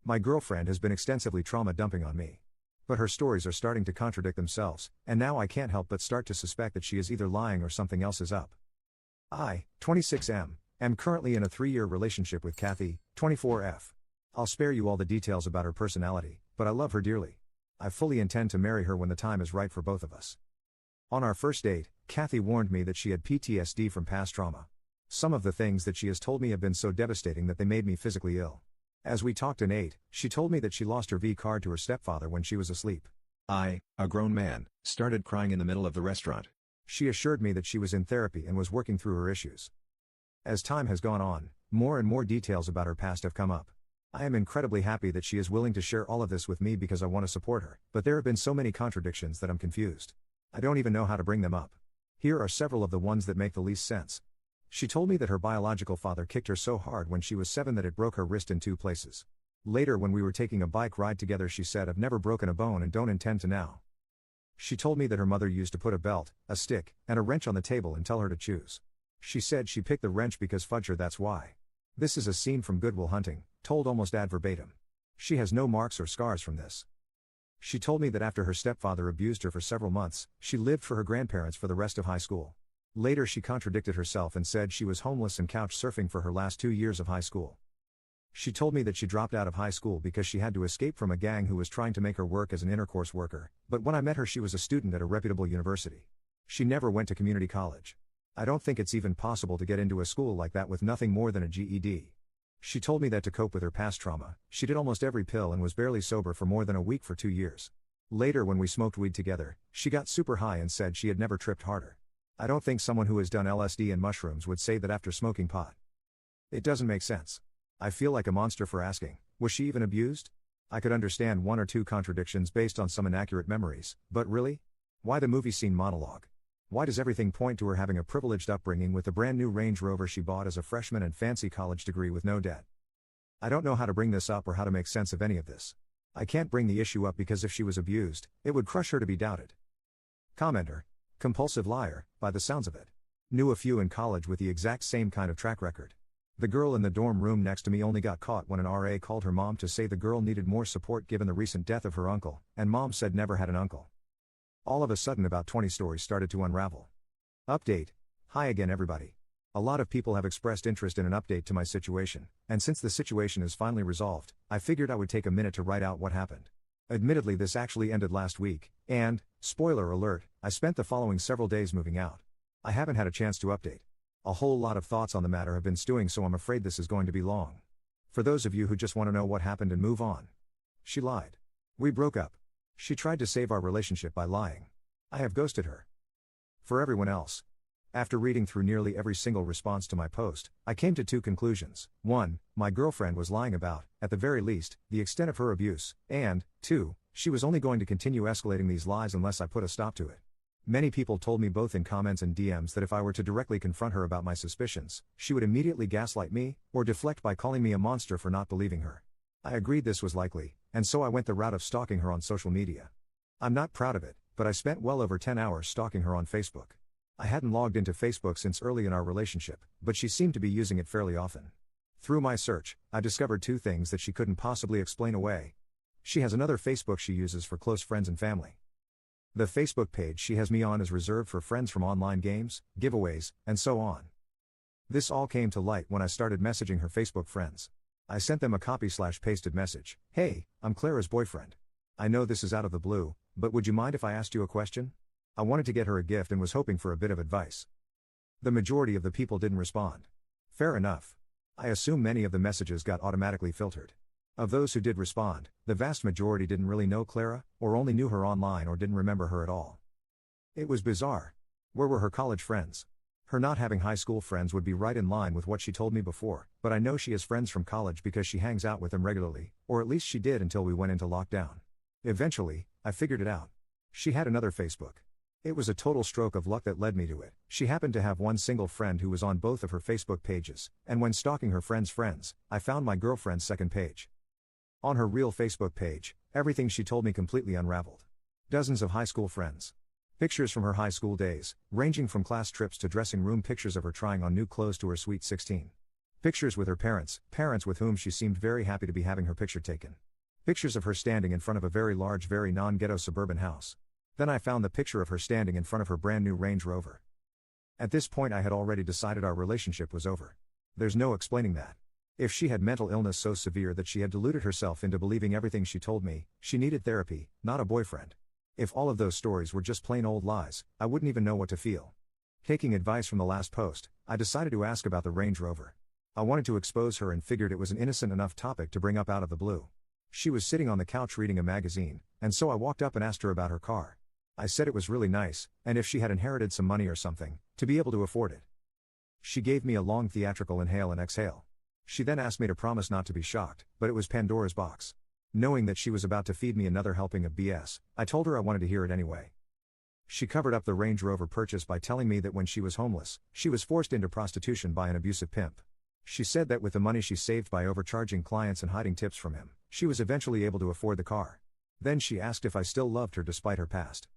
My girlfriend has been extensively trauma dumping on me. But her stories are starting to contradict themselves, and now I can't help but start to suspect that she is either lying or something else is up. I, 26M, am currently in a 3-year relationship with Kathy, 24F. I'll spare you all the details about her personality, but I love her dearly. I fully intend to marry her when the time is right for both of us. On our first date, Kathy warned me that she had PTSD from past trauma. Some of the things that she has told me have been so devastating that they made me physically ill. As we talked and ate, she told me that she lost her V card to her stepfather when she was asleep. I, a grown man, started crying in the middle of the restaurant. She assured me that she was in therapy and was working through her issues. As time has gone on, more and more details about her past have come up. I am incredibly happy that she is willing to share all of this with me because I want to support her, but there have been so many contradictions that I'm confused. I don't even know how to bring them up. Here are several of the ones that make the least sense. She told me that her biological father kicked her so hard when she was 7 that it broke her wrist in 2 places. Later, when we were taking a bike ride together, she said, "I've never broken a bone and don't intend to now." She told me that her mother used to put a belt, a stick, and a wrench on the table and tell her to choose. She said she picked the wrench because fudge her, that's why. This is a scene from Good Will Hunting, told almost ad verbatim. She has no marks or scars from this. She told me that after her stepfather abused her for several months, she lived for her grandparents for the rest of high school. Later, she contradicted herself and said she was homeless and couch surfing for her last 2 years of high school. She told me that she dropped out of high school because she had to escape from a gang who was trying to make her work as an intercourse worker, but when I met her she was a student at a reputable university. She never went to community college. I don't think it's even possible to get into a school like that with nothing more than a GED. She told me that to cope with her past trauma, she did almost every pill and was barely sober for more than a week for 2 years. Later, when we smoked weed together, she got super high and said she had never tripped harder. I don't think someone who has done LSD and mushrooms would say that after smoking pot. It doesn't make sense. I feel like a monster for asking, was she even abused? I could understand 1 or 2 contradictions based on some inaccurate memories, but really? Why the movie scene monologue? Why does everything point to her having a privileged upbringing with the brand new Range Rover she bought as a freshman and fancy college degree with no debt? I don't know how to bring this up or how to make sense of any of this. I can't bring the issue up because if she was abused, it would crush her to be doubted. Commenter. Compulsive liar, by the sounds of it. Knew a few in college with the exact same kind of track record. The girl in the dorm room next to me only got caught when an RA called her mom to say the girl needed more support given the recent death of her uncle, and mom said never had an uncle. All of a sudden about 20 stories started to unravel. Update. Hi again everybody. A lot of people have expressed interest in an update to my situation, and since the situation is finally resolved, I figured I would take a minute to write out what happened. Admittedly, this actually ended last week, and, spoiler alert, I spent the following several days moving out. I haven't had a chance to update. A whole lot of thoughts on the matter have been stewing, so I'm afraid this is going to be long. For those of you who just want to know what happened and move on. She lied. We broke up. She tried to save our relationship by lying. I have ghosted her. For everyone else. After reading through nearly every single response to my post, I came to 2 conclusions. 1, my girlfriend was lying about, at the very least, the extent of her abuse, and, 2, she was only going to continue escalating these lies unless I put a stop to it. Many people told me both in comments and DMs that if I were to directly confront her about my suspicions, she would immediately gaslight me, or deflect by calling me a monster for not believing her. I agreed this was likely, and so I went the route of stalking her on social media. I'm not proud of it, but I spent well over 10 hours stalking her on Facebook. I hadn't logged into Facebook since early in our relationship, but she seemed to be using it fairly often. Through my search, I discovered 2 things that she couldn't possibly explain away. She has another Facebook she uses for close friends and family. The Facebook page she has me on is reserved for friends from online games, giveaways, and so on. This all came to light when I started messaging her Facebook friends. I sent them a copy/pasted message. Hey, I'm Clara's boyfriend. I know this is out of the blue, but would you mind if I asked you a question? I wanted to get her a gift and was hoping for a bit of advice. The majority of the people didn't respond. Fair enough. I assume many of the messages got automatically filtered. Of those who did respond, the vast majority didn't really know Clara, or only knew her online or didn't remember her at all. It was bizarre. Where were her college friends? Her not having high school friends would be right in line with what she told me before, but I know she has friends from college because she hangs out with them regularly, or at least she did until we went into lockdown. Eventually, I figured it out. She had another Facebook. It was a total stroke of luck that led me to it. She happened to have one single friend who was on both of her Facebook pages, and when stalking her friend's friends, I found my girlfriend's second page. On her real Facebook page, everything she told me completely unraveled. Dozens of high school friends. Pictures from her high school days, ranging from class trips to dressing room pictures of her trying on new clothes to her sweet 16. Pictures with her parents with whom she seemed very happy to be having her picture taken. Pictures of her standing in front of a very large, very non-ghetto suburban house. Then I found the picture of her standing in front of her brand new Range Rover. At this point I had already decided our relationship was over. There's no explaining that. If she had mental illness so severe that she had deluded herself into believing everything she told me, she needed therapy, not a boyfriend. If all of those stories were just plain old lies, I wouldn't even know what to feel. Taking advice from the last post, I decided to ask about the Range Rover. I wanted to expose her and figured it was an innocent enough topic to bring up out of the blue. She was sitting on the couch reading a magazine, and so I walked up and asked her about her car. I said it was really nice, and if she had inherited some money or something, to be able to afford it. She gave me a long theatrical inhale and exhale. She then asked me to promise not to be shocked, but it was Pandora's box. Knowing that she was about to feed me another helping of BS, I told her I wanted to hear it anyway. She covered up the Range Rover purchase by telling me that when she was homeless, she was forced into prostitution by an abusive pimp. She said that with the money she saved by overcharging clients and hiding tips from him, she was eventually able to afford the car. Then she asked if I still loved her despite her past.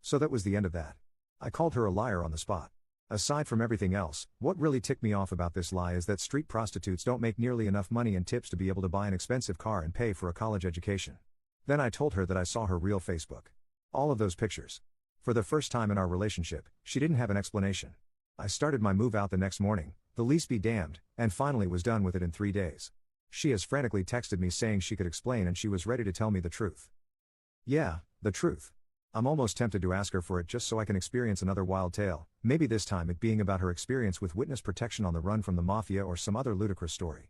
So that was the end of that. I called her a liar on the spot. Aside from everything else, what really ticked me off about this lie is that street prostitutes don't make nearly enough money in tips to be able to buy an expensive car and pay for a college education. Then I told her that I saw her real Facebook. All of those pictures. For the first time in our relationship, she didn't have an explanation. I started my move out the next morning, the lease be damned, and finally was done with it in 3 days. She has frantically texted me saying she could explain and she was ready to tell me the truth. Yeah, the truth. I'm almost tempted to ask her for it just so I can experience another wild tale, maybe this time it being about her experience with witness protection on the run from the mafia or some other ludicrous story.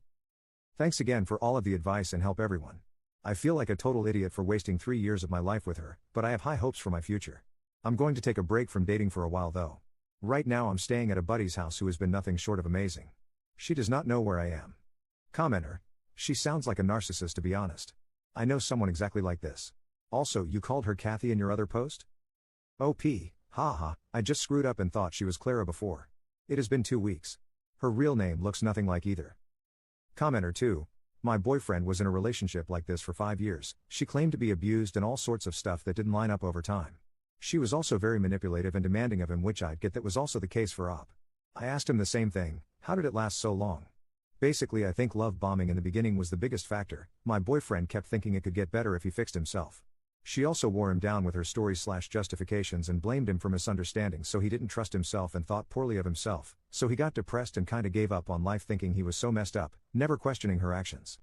Thanks again for all of the advice and help everyone. I feel like a total idiot for wasting 3 years of my life with her, but I have high hopes for my future. I'm going to take a break from dating for a while though. Right now I'm staying at a buddy's house who has been nothing short of amazing. She does not know where I am. Commenter. She sounds like a narcissist to be honest. I know someone exactly like this. Also, you called her Kathy in your other post? OP, haha, I just screwed up and thought she was Clara before. It has been 2 weeks. Her real name looks nothing like either. Commenter 2. My boyfriend was in a relationship like this for 5 years, she claimed to be abused and all sorts of stuff that didn't line up over time. She was also very manipulative and demanding of him, which I'd get that was also the case for Op. I asked him the same thing, how did it last so long? Basically I think love bombing in the beginning was the biggest factor, my boyfriend kept thinking it could get better if he fixed himself. She also wore him down with her stories/justifications and blamed him for misunderstandings, so he didn't trust himself and thought poorly of himself, so he got depressed and kinda gave up on life thinking he was so messed up, never questioning her actions.